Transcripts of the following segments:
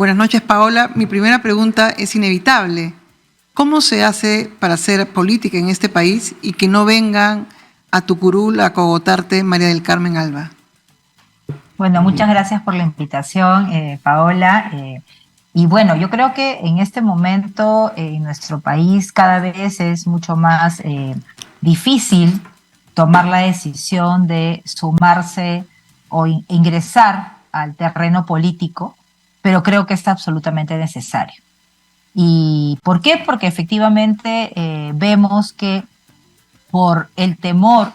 Buenas noches, Paola. Mi primera pregunta es inevitable. ¿Cómo se hace para hacer política en este país y que no vengan a tu curul a cogotarte María del Carmen Alba? Bueno, muchas gracias por la invitación, Paola. Y bueno, yo creo que en este momento en nuestro país cada vez es mucho más difícil tomar la decisión de sumarse o ingresar al terreno político, pero creo que es absolutamente necesario. ¿Y por qué? Porque efectivamente vemos que por el temor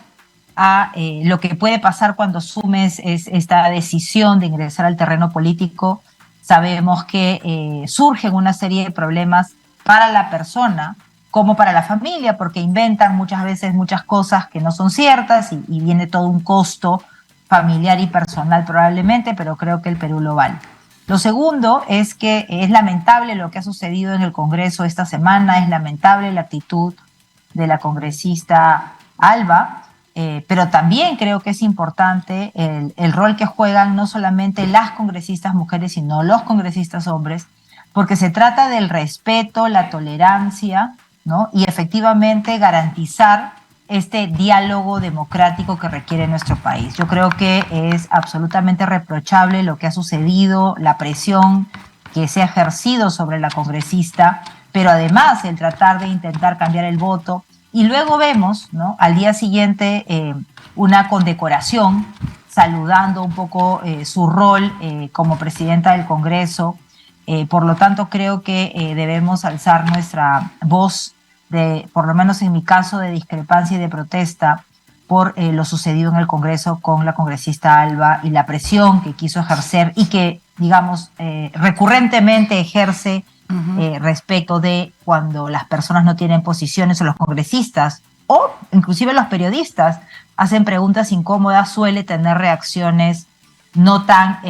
a lo que puede pasar cuando asumes esta decisión de ingresar al terreno político, sabemos que surgen una serie de problemas para la persona como para la familia, porque inventan muchas veces muchas cosas que no son ciertas y viene todo un costo familiar y personal probablemente, pero creo que el Perú lo vale. Lo segundo es que es lamentable lo que ha sucedido en el Congreso esta semana, es lamentable la actitud de la congresista Alba, pero también creo que es importante el rol que juegan no solamente las congresistas mujeres, sino los congresistas hombres, porque se trata del respeto, la tolerancia, ¿no? Y efectivamente garantizar este diálogo democrático que requiere nuestro país. Yo creo que es absolutamente reprochable lo que ha sucedido, la presión que se ha ejercido sobre la congresista, pero además el tratar de intentar cambiar el voto. Y luego vemos, ¿no?, al día siguiente una condecoración saludando un poco su rol como presidenta del Congreso. Por lo tanto, creo que debemos alzar nuestra voz, por lo menos en mi caso, de discrepancia y de protesta por lo sucedido en el Congreso con la congresista Alba y la presión que quiso ejercer y que, digamos, recurrentemente ejerce respecto de cuando las personas no tienen posiciones o los congresistas o inclusive los periodistas hacen preguntas incómodas, suele tener reacciones no tan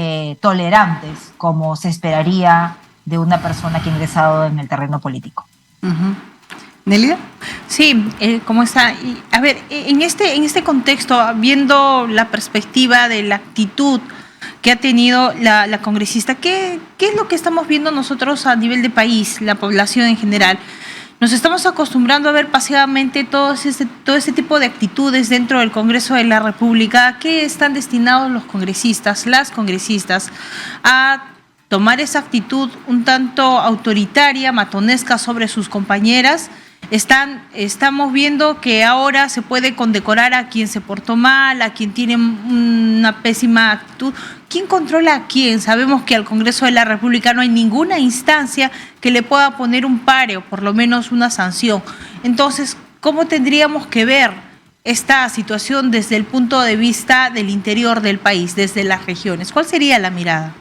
tolerantes como se esperaría de una persona que ha ingresado en el terreno político. ¿Nélida? Sí, ¿cómo está? Y, a ver, en este contexto, viendo la perspectiva de la actitud que ha tenido la congresista, ¿qué es lo que estamos viendo nosotros a nivel de país, la población en general? Nos estamos acostumbrando a ver pasivamente todo ese tipo de actitudes dentro del Congreso de la República. ¿A qué están destinados los congresistas, las congresistas? A tomar esa actitud un tanto autoritaria, matonesca sobre sus compañeras. Estamos viendo que ahora se puede condecorar a quien se portó mal, a quien tiene una pésima actitud. ¿Quién controla a quién? Sabemos que al Congreso de la República no hay ninguna instancia que le pueda poner un pare o por lo menos una sanción. Entonces, ¿cómo tendríamos que ver esta situación desde el punto de vista del interior del país, desde las regiones? ¿Cuál sería la mirada?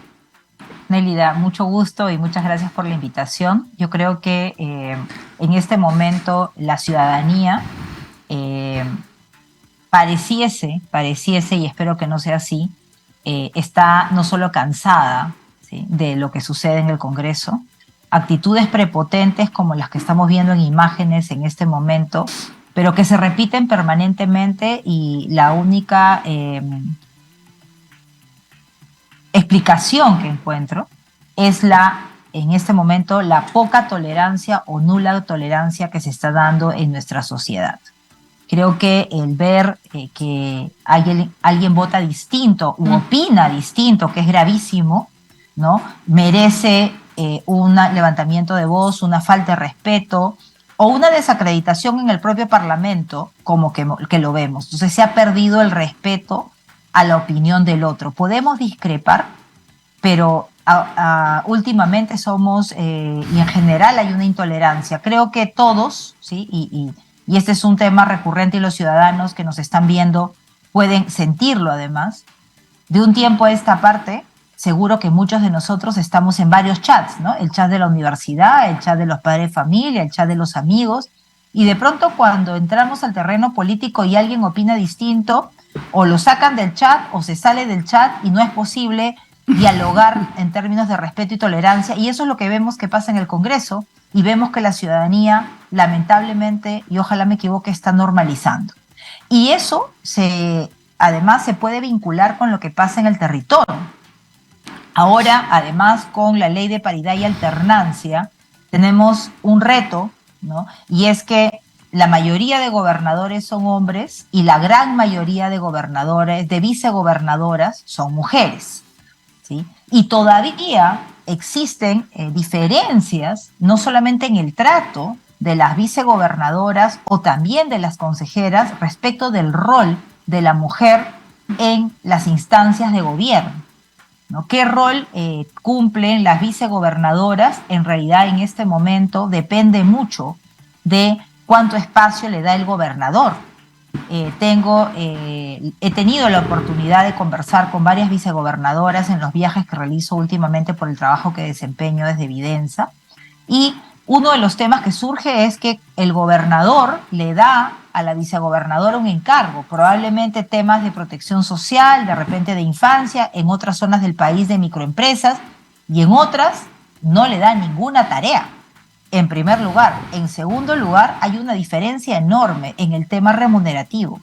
Nélida, mucho gusto y muchas gracias por la invitación. Yo creo que en este momento la ciudadanía pareciese, y espero que no sea así, está no solo cansada, ¿sí?, de lo que sucede en el Congreso, actitudes prepotentes como las que estamos viendo en imágenes en este momento, pero que se repiten permanentemente y la única explicación que encuentro es en este momento, la poca tolerancia o nula tolerancia que se está dando en nuestra sociedad. Creo que el ver que alguien vota distinto u opina distinto, que es gravísimo, ¿no?, merece un levantamiento de voz, una falta de respeto o una desacreditación en el propio Parlamento, como que lo vemos. Entonces se ha perdido el respeto a la opinión del otro. Podemos discrepar, pero últimamente somos, y en general hay una intolerancia. Creo que todos, ¿sí?, y este es un tema recurrente y los ciudadanos que nos están viendo pueden sentirlo además. De un tiempo a esta parte, seguro que muchos de nosotros estamos en varios chats, ¿no? El chat de la universidad, el chat de los padres de familia, el chat de los amigos, y de pronto cuando entramos al terreno político y alguien opina distinto, o lo sacan del chat o se sale del chat y no es posible dialogar en términos de respeto y tolerancia, y eso es lo que vemos que pasa en el Congreso, y vemos que la ciudadanía, lamentablemente, y ojalá me equivoque, está normalizando. Y eso además se puede vincular con lo que pasa en el territorio. Ahora, además, con la ley de paridad y alternancia, tenemos un reto, ¿no? Y es que la mayoría de gobernadores son hombres y la gran mayoría de gobernadores, de vicegobernadoras, son mujeres, ¿sí? Y todavía existen diferencias, no solamente en el trato de las vicegobernadoras o también de las consejeras respecto del rol de la mujer en las instancias de gobierno, ¿no? ¿Qué rol cumplen las vicegobernadoras? En realidad, en este momento depende mucho de cuánto espacio le da el gobernador. He tenido la oportunidad de conversar con varias vicegobernadoras en los viajes que realizo últimamente por el trabajo que desempeño desde Videnza, y uno de los temas que surge es que el gobernador le da a la vicegobernadora un encargo, probablemente temas de protección social, de repente de infancia, en otras zonas del país de microempresas, y en otras no le da ninguna tarea. En primer lugar. En segundo lugar, hay una diferencia enorme en el tema remunerativo.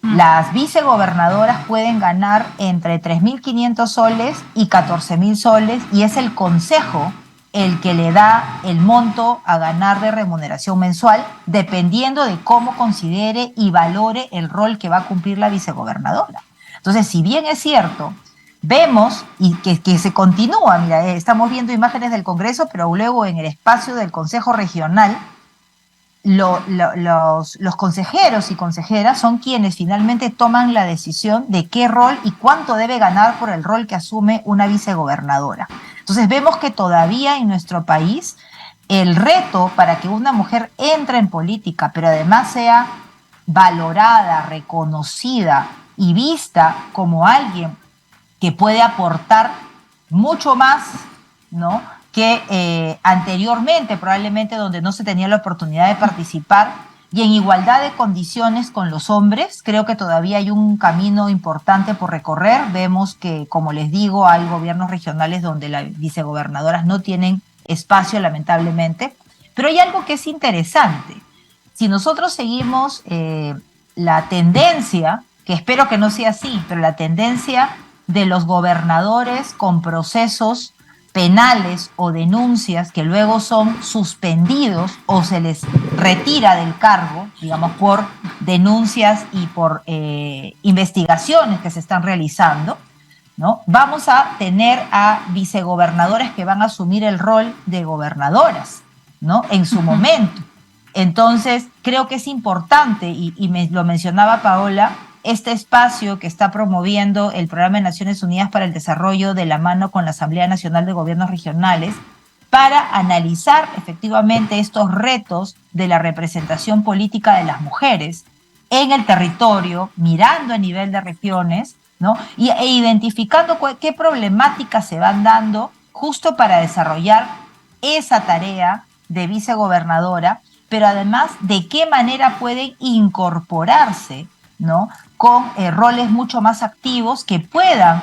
Las vicegobernadoras pueden ganar entre 3.500 soles y 14.000 soles, y es el consejo el que le da el monto a ganar de remuneración mensual, dependiendo de cómo considere y valore el rol que va a cumplir la vicegobernadora. Entonces, si bien es cierto, vemos y que se continúa, mira, estamos viendo imágenes del Congreso, pero luego en el espacio del Consejo Regional, los consejeros y consejeras son quienes finalmente toman la decisión de qué rol y cuánto debe ganar por el rol que asume una vicegobernadora. Entonces vemos que todavía en nuestro país el reto para que una mujer entre en política, pero además sea valorada, reconocida y vista como alguien que puede aportar mucho más, ¿no?, que anteriormente, probablemente donde no se tenía la oportunidad de participar, y en igualdad de condiciones con los hombres. Creo que todavía hay un camino importante por recorrer. Vemos que, como les digo, hay gobiernos regionales donde las vicegobernadoras no tienen espacio, lamentablemente. Pero hay algo que es interesante. Si nosotros seguimos la tendencia, que espero que no sea así, pero la tendencia de los gobernadores con procesos penales o denuncias que luego son suspendidos o se les retira del cargo, digamos, por denuncias y por investigaciones que se están realizando, ¿no? Vamos a tener a vicegobernadores que van a asumir el rol de gobernadoras, ¿no?, en su momento. Entonces, creo que es importante, lo mencionaba Paola, este espacio que está promoviendo el Programa de Naciones Unidas para el Desarrollo de la mano con la Asamblea Nacional de Gobiernos Regionales, para analizar efectivamente estos retos de la representación política de las mujeres en el territorio, mirando a nivel de regiones, ¿no?, e identificando qué problemáticas se van dando justo para desarrollar esa tarea de vicegobernadora, pero además de qué manera pueden incorporarse, ¿no?, con roles mucho más activos que puedan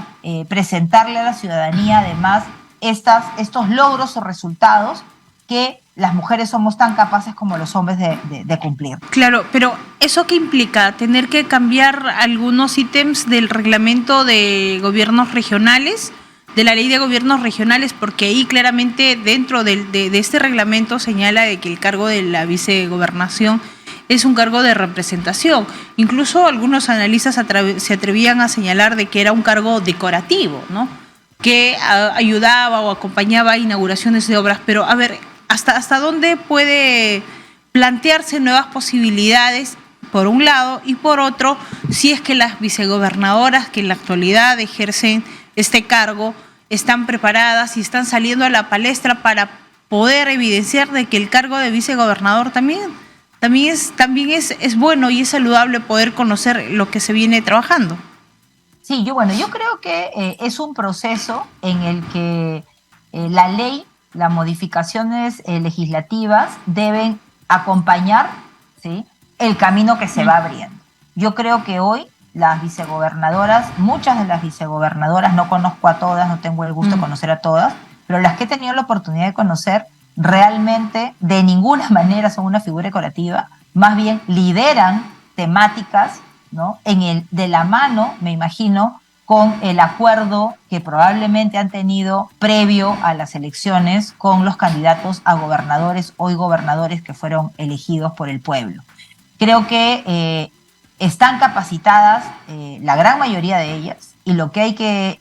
presentarle a la ciudadanía además estos logros o resultados que las mujeres somos tan capaces como los hombres de cumplir. Claro, pero ¿eso qué implica? ¿Tener que cambiar algunos ítems del reglamento de gobiernos regionales, de la ley de gobiernos regionales? Porque ahí claramente dentro de este reglamento señala de que el cargo de la vicegobernación es un cargo de representación. Incluso algunos analistas se atrevían a señalar de que era un cargo decorativo, ¿no?, que ayudaba o acompañaba a inauguraciones de obras. Pero, a ver, ¿hasta dónde puede plantearse nuevas posibilidades, por un lado, y por otro, si es que las vicegobernadoras que en la actualidad ejercen este cargo están preparadas y están saliendo a la palestra para poder evidenciar de que el cargo de vicegobernador también es bueno y es saludable poder conocer lo que se viene trabajando? Sí, yo creo que es un proceso en el que la ley, las modificaciones legislativas deben acompañar, ¿sí?, el camino que se va abriendo. Yo creo que hoy las vicegobernadoras, muchas de las vicegobernadoras, no conozco a todas, no tengo el gusto de conocer a todas, pero las que he tenido la oportunidad de conocer, realmente de ninguna manera son una figura decorativa, más bien lideran temáticas, ¿no?, de la mano, me imagino, con el acuerdo que probablemente han tenido previo a las elecciones con los candidatos a gobernadores, hoy gobernadores que fueron elegidos por el pueblo. Creo que están capacitadas la gran mayoría de ellas, y lo que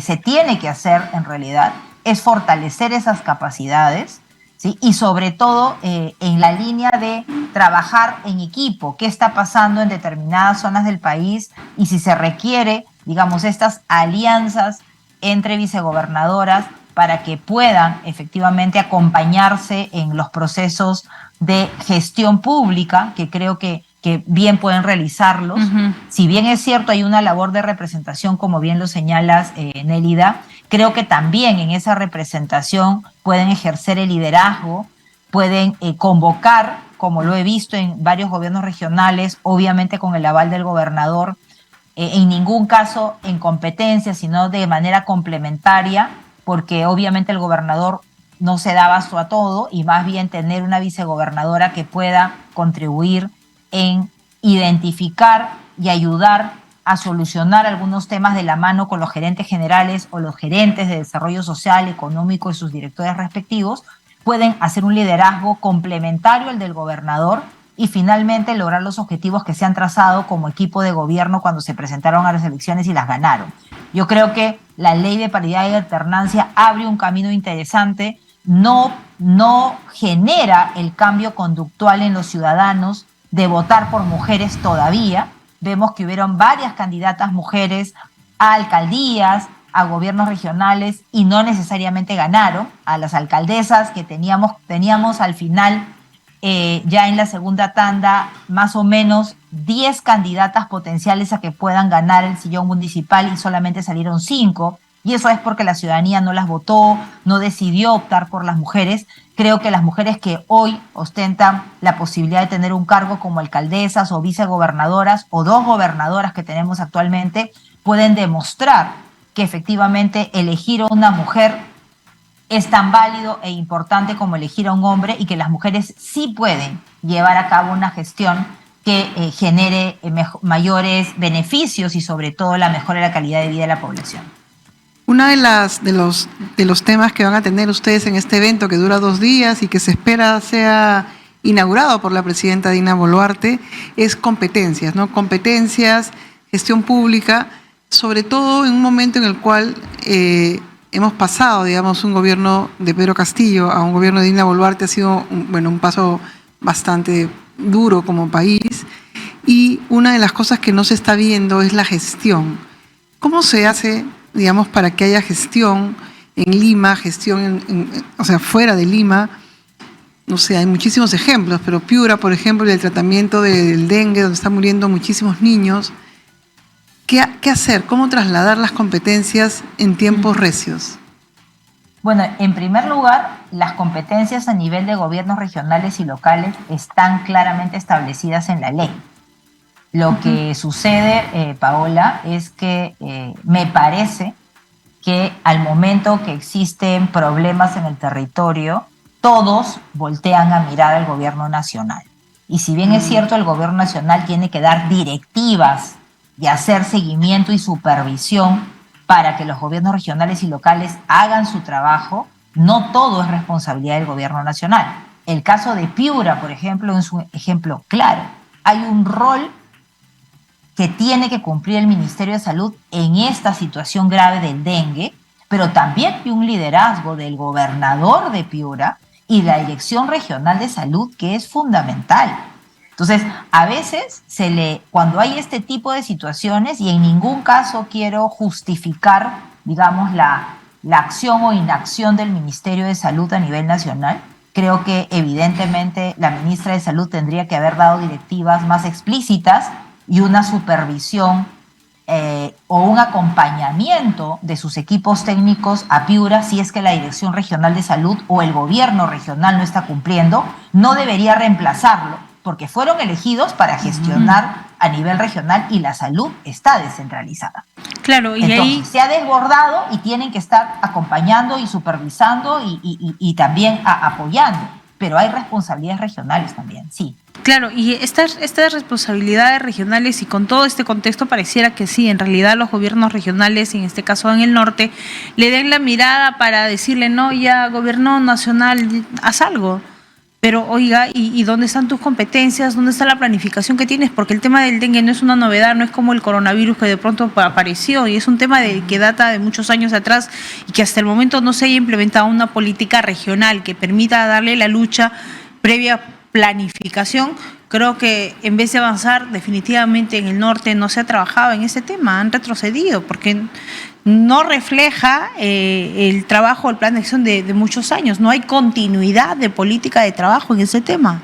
se tiene que hacer en realidad es fortalecer esas capacidades, ¿sí? Y sobre todo en la línea de trabajar en equipo, qué está pasando en determinadas zonas del país y si se requiere, digamos, estas alianzas entre vicegobernadoras para que puedan efectivamente acompañarse en los procesos de gestión pública, que creo que bien pueden realizarlos. Si bien es cierto, hay una labor de representación, como bien lo señalas, Nélida, creo que también en esa representación pueden ejercer el liderazgo, pueden convocar, como lo he visto en varios gobiernos regionales, obviamente con el aval del gobernador, en ningún caso en competencia, sino de manera complementaria, porque obviamente el gobernador no se da abasto a todo, y más bien tener una vicegobernadora que pueda contribuir en identificar y ayudar a solucionar algunos temas de la mano con los gerentes generales o los gerentes de desarrollo social, económico y sus directores respectivos, pueden hacer un liderazgo complementario al del gobernador y finalmente lograr los objetivos que se han trazado como equipo de gobierno cuando se presentaron a las elecciones y las ganaron. Yo creo que la ley de paridad y alternancia abre un camino interesante, no genera el cambio conductual en los ciudadanos de votar por mujeres todavía. Vemos que hubieron varias candidatas mujeres a alcaldías, a gobiernos regionales, y no necesariamente ganaron. A las alcaldesas que teníamos al final, ya en la segunda tanda, más o menos 10 candidatas potenciales a que puedan ganar el sillón municipal y solamente salieron 5. Y eso es porque la ciudadanía no las votó, no decidió optar por las mujeres. Creo que las mujeres que hoy ostentan la posibilidad de tener un cargo como alcaldesas o vicegobernadoras o 2 gobernadoras que tenemos actualmente pueden demostrar que efectivamente elegir a una mujer es tan válido e importante como elegir a un hombre, y que las mujeres sí pueden llevar a cabo una gestión que genere mayores beneficios y sobre todo la mejora de la calidad de vida de la población. Una de los temas que van a tener ustedes en este evento, que dura 2 días y que se espera sea inaugurado por la presidenta Dina Boluarte, es competencias, ¿no? Competencias, gestión pública, sobre todo en un momento en el cual hemos pasado, digamos, un gobierno de Pedro Castillo a un gobierno de Dina Boluarte. Ha sido un paso bastante duro como país, y una de las cosas que no se está viendo es la gestión. ¿Cómo se hace, digamos, para que haya gestión en Lima, gestión o sea, fuera de Lima? No sé, hay muchísimos ejemplos, pero Piura, por ejemplo, el tratamiento del dengue, donde están muriendo muchísimos niños. ¿Qué hacer? ¿Cómo trasladar las competencias en tiempos recios? Bueno, en primer lugar, las competencias a nivel de gobiernos regionales y locales están claramente establecidas en la ley. Lo que sucede, Paola, es que me parece que al momento que existen problemas en el territorio, todos voltean a mirar al gobierno nacional. Y si bien es cierto, el gobierno nacional tiene que dar directivas y hacer seguimiento y supervisión para que los gobiernos regionales y locales hagan su trabajo, no todo es responsabilidad del gobierno nacional. El caso de Piura, por ejemplo, es un ejemplo claro. Hay un rol que tiene que cumplir el Ministerio de Salud en esta situación grave del dengue, pero también hay un liderazgo del gobernador de Piura y la Dirección Regional de Salud, que es fundamental. Entonces, a veces cuando hay este tipo de situaciones, y en ningún caso quiero justificar, digamos, la acción o inacción del Ministerio de Salud a nivel nacional, creo que evidentemente la ministra de Salud tendría que haber dado directivas más explícitas y una supervisión o un acompañamiento de sus equipos técnicos a Piura si es que la Dirección Regional de Salud o el gobierno regional no está cumpliendo. No debería reemplazarlo, porque fueron elegidos para gestionar a nivel regional y la salud está descentralizada. Claro, y entonces ahí se ha desbordado y tienen que estar acompañando y supervisando y también apoyando. pero hay responsabilidades regionales también, sí. Claro, y estas responsabilidades regionales y con todo este contexto pareciera que sí, en realidad los gobiernos regionales, en este caso en el norte, le den la mirada para decirle, no, ya gobierno nacional, haz algo. Pero oiga, ¿y dónde están tus competencias? ¿Dónde está la planificación que tienes? Porque el tema del dengue no es una novedad, no es como el coronavirus que de pronto apareció, y es un tema que data de muchos años atrás y que hasta el momento no se haya implementado una política regional que permita darle la lucha previa planificación. Creo que en vez de avanzar definitivamente en el norte no se ha trabajado en ese tema, han retrocedido porque no refleja el trabajo, el plan de acción de muchos años, no hay continuidad de política de trabajo en ese tema.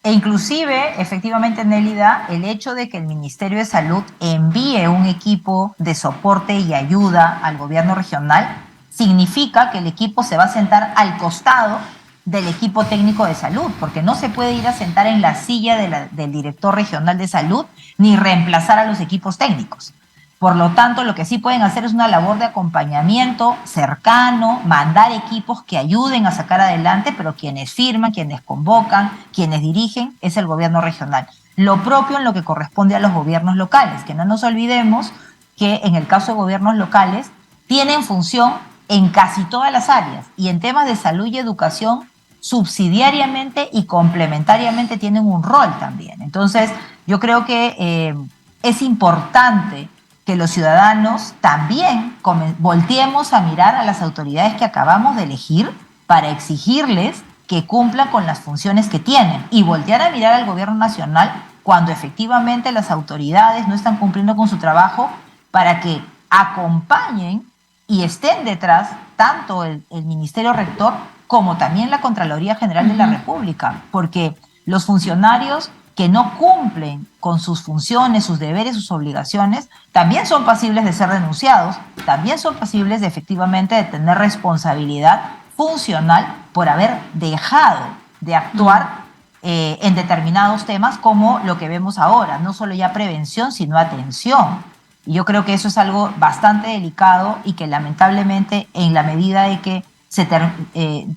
E inclusive, efectivamente, Nélida, el hecho de que el Ministerio de Salud envíe un equipo de soporte y ayuda al gobierno regional significa que el equipo se va a sentar al costado del equipo técnico de salud, porque no se puede ir a sentar en la silla del director regional de salud ni reemplazar a los equipos técnicos. Por lo tanto, lo que sí pueden hacer es una labor de acompañamiento cercano, mandar equipos que ayuden a sacar adelante, pero quienes firman, quienes convocan, quienes dirigen, es el gobierno regional. Lo propio en lo que corresponde a los gobiernos locales, que no nos olvidemos que en el caso de gobiernos locales tienen función en casi todas las áreas y en temas de salud y educación subsidiariamente y complementariamente tienen un rol también. Entonces, yo creo que es importante que los ciudadanos también volteemos a mirar a las autoridades que acabamos de elegir para exigirles que cumplan con las funciones que tienen y voltear a mirar al gobierno nacional cuando efectivamente las autoridades no están cumpliendo con su trabajo para que acompañen y estén detrás tanto el Ministerio Rector como también la Contraloría General de la República, porque los funcionarios que no cumplen con sus funciones, sus deberes, sus obligaciones, también son pasibles de ser denunciados, también son pasibles de efectivamente de tener responsabilidad funcional por haber dejado de actuar en determinados temas como lo que vemos ahora, no solo ya prevención, sino atención. Y yo creo que eso es algo bastante delicado y que lamentablemente en la medida de que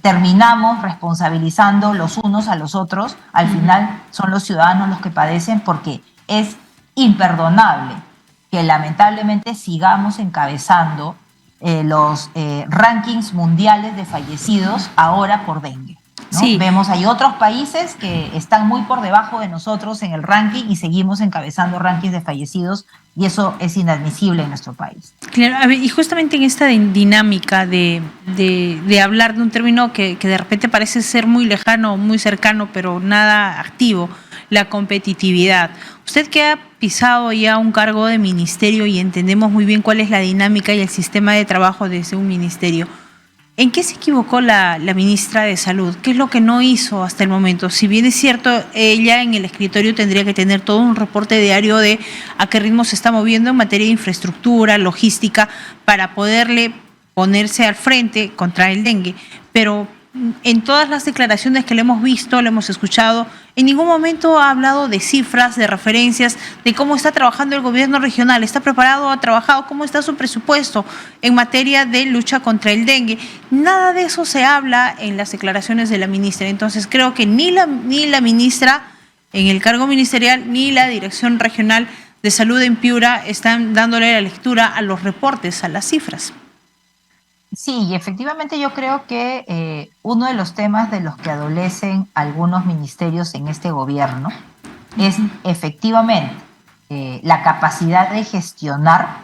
terminamos responsabilizando los unos a los otros, al final son los ciudadanos los que padecen porque es imperdonable que lamentablemente sigamos encabezando los rankings mundiales de fallecidos ahora por dengue, ¿no? Sí. Vemos, hay otros países que están muy por debajo de nosotros en el ranking y seguimos encabezando rankings de fallecidos y eso es inadmisible en nuestro país. Claro, a ver, y justamente en esta dinámica de hablar de un término que de repente parece ser muy lejano, muy cercano, pero nada activo, la competitividad. Usted que ha pisado ya un cargo de ministerio y entendemos muy bien cuál es la dinámica y el sistema de trabajo desde un ministerio, ¿en qué se equivocó la ministra de Salud? ¿Qué es lo que no hizo hasta el momento? Si bien es cierto, ella en el escritorio tendría que tener todo un reporte diario de a qué ritmo se está moviendo en materia de infraestructura, logística, para poderle ponerse al frente contra el dengue. Pero en todas las declaraciones que le hemos visto, le hemos escuchado, en ningún momento ha hablado de cifras, de referencias, de cómo está trabajando el gobierno regional, está preparado, ha trabajado, cómo está su presupuesto en materia de lucha contra el dengue. Nada de eso se habla en las declaraciones de la ministra. Entonces creo que ni la ministra en el cargo ministerial ni la Dirección Regional de Salud en Piura están dándole la lectura a los reportes, a las cifras. Sí, y efectivamente yo creo que uno de los temas de los que adolecen algunos ministerios en este gobierno es efectivamente la capacidad de gestionar,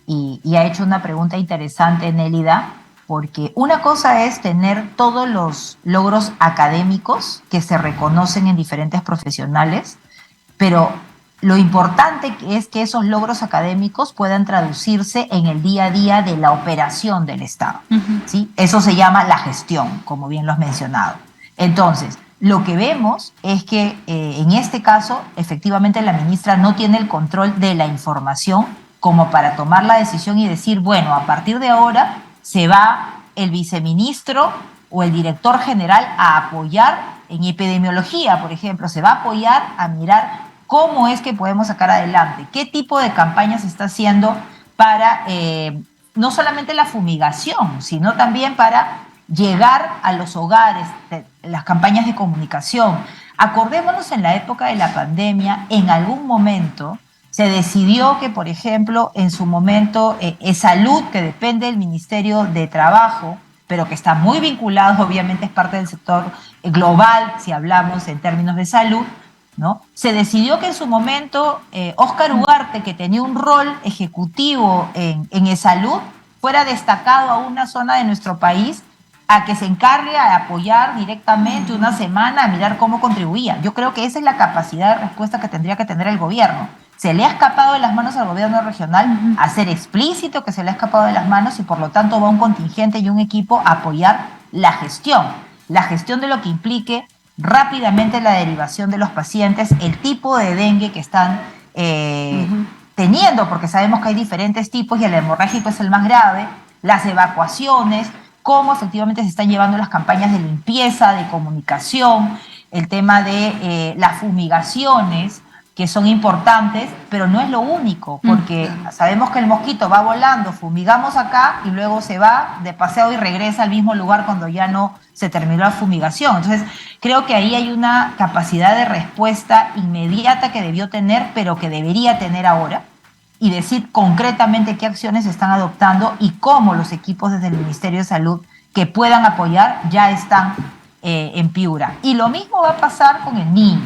y ha hecho una pregunta interesante, Nélida, porque una cosa es tener todos los logros académicos que se reconocen en diferentes profesionales, pero lo importante es que esos logros académicos puedan traducirse en el día a día de la operación del Estado. ¿Sí? Eso se llama la gestión, como bien lo has mencionado. Entonces, lo que vemos es que en este caso, efectivamente, la ministra no tiene el control de la información como para tomar la decisión y decir, bueno, a partir de ahora se va el viceministro o el director general a apoyar en epidemiología, por ejemplo, se va a apoyar a mirar cómo es que podemos sacar adelante, qué tipo de campañas se está haciendo para no solamente la fumigación, sino también para llegar a los hogares, las campañas de comunicación. Acordémonos en la época de la pandemia, en algún momento se decidió que, por ejemplo, en su momento, salud, que depende del Ministerio de Trabajo, pero que está muy vinculado, obviamente es parte del sector global, si hablamos en términos de salud, ¿no? Se decidió que en su momento Óscar Ugarte, que tenía un rol ejecutivo en salud, fuera destacado a una zona de nuestro país a que se encargue a apoyar directamente una semana, a mirar cómo contribuía. Yo creo que esa es la capacidad de respuesta que tendría que tener el gobierno. Se le ha escapado de las manos al gobierno regional hacer explícito que se le ha escapado de las manos y por lo tanto va un contingente y un equipo a apoyar la gestión de lo que implique rápidamente la derivación de los pacientes, el tipo de dengue que están teniendo, porque sabemos que hay diferentes tipos y el hemorrágico es el más grave, las evacuaciones, cómo efectivamente se están llevando las campañas de limpieza, de comunicación, el tema de las fumigaciones, que son importantes, pero no es lo único, porque sabemos que el mosquito va volando, fumigamos acá y luego se va de paseo y regresa al mismo lugar cuando ya no se terminó la fumigación. Entonces, creo que ahí hay una capacidad de respuesta inmediata que debió tener, pero que debería tener ahora, y decir concretamente qué acciones se están adoptando y cómo los equipos desde el Ministerio de Salud que puedan apoyar ya están en Piura. Y lo mismo va a pasar con el niño.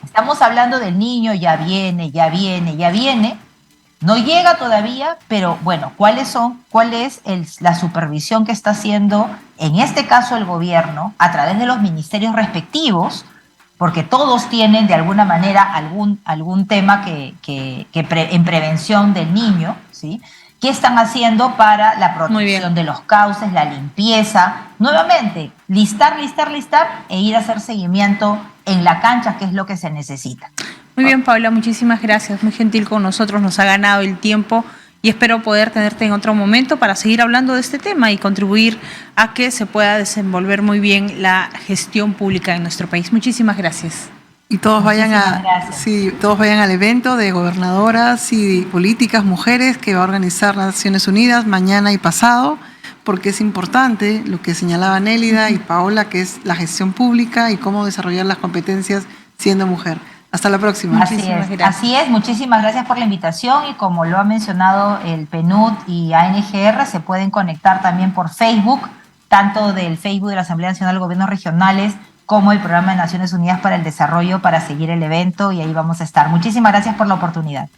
Estamos hablando del niño, ya viene, no llega todavía, pero bueno, ¿cuál es la supervisión que está haciendo, en este caso el gobierno, a través de los ministerios respectivos? Porque todos tienen de alguna manera algún tema en prevención del niño, ¿sí? ¿Qué están haciendo para la protección de los cauces, la limpieza? Nuevamente, listar e ir a hacer seguimiento en la cancha, que es lo que se necesita. Muy bien, Paula, muchísimas gracias. Muy gentil con nosotros, nos ha ganado el tiempo y espero poder tenerte en otro momento para seguir hablando de este tema y contribuir a que se pueda desenvolver muy bien la gestión pública en nuestro país. Muchísimas gracias. Y todos vayan al evento de gobernadoras y políticas mujeres que va a organizar las Naciones Unidas mañana y pasado, porque es importante lo que señalaba Nélida y Paola, que es la gestión pública y cómo desarrollar las competencias siendo mujer. Hasta la próxima. Así es, muchísimas gracias por la invitación y como lo ha mencionado el PNUD y ANGR, se pueden conectar también por Facebook, tanto del Facebook de la Asamblea Nacional de Gobiernos Regionales como el Programa de Naciones Unidas para el Desarrollo, para seguir el evento y ahí vamos a estar. Muchísimas gracias por la oportunidad.